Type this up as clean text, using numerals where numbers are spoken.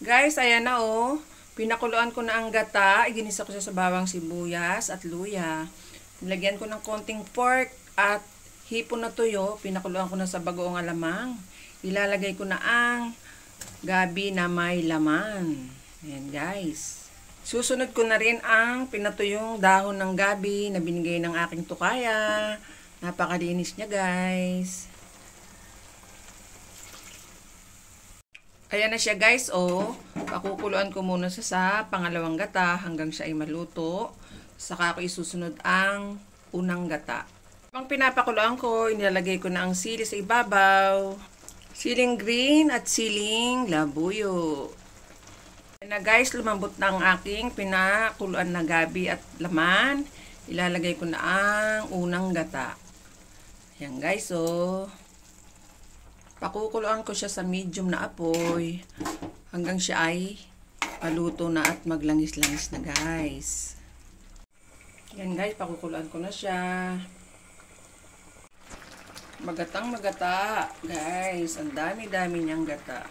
Guys, ayan na oh. Pinakuluan ko na ang gata. Iginisa ko siya sa bawang sibuyas at luya. Nilagyan ko ng konting pork at hipon na tuyo. Pinakuluan ko na sa bagoong alamang. Ilalagay ko na ang gabi na may laman. Ayan guys. Susunod ko na rin ang pinatuyong dahon ng gabi na binigay ng aking tukaya. Napakalinis niya guys. Ayan na siya guys, oh. Pakukuluan ko muna siya sa pangalawang gata hanggang siya ay maluto. Saka ko isusunod ang unang gata. Pang pinapakuluan ko, inilalagay ko na ang sili sa ibabaw. Siling green at siling labuyo. Ayan na guys, lumambot na ang aking pinakuluan na gabi at laman. Ilalagay ko na ang unang gata. Ayan guys, oh. Pakukuluan ko siya sa medium na apoy hanggang siya ay maluto na at maglangis-langis na guys. Yan guys, pakukuluan ko na siya. Magatang magata guys, ang dami-dami niyang gata.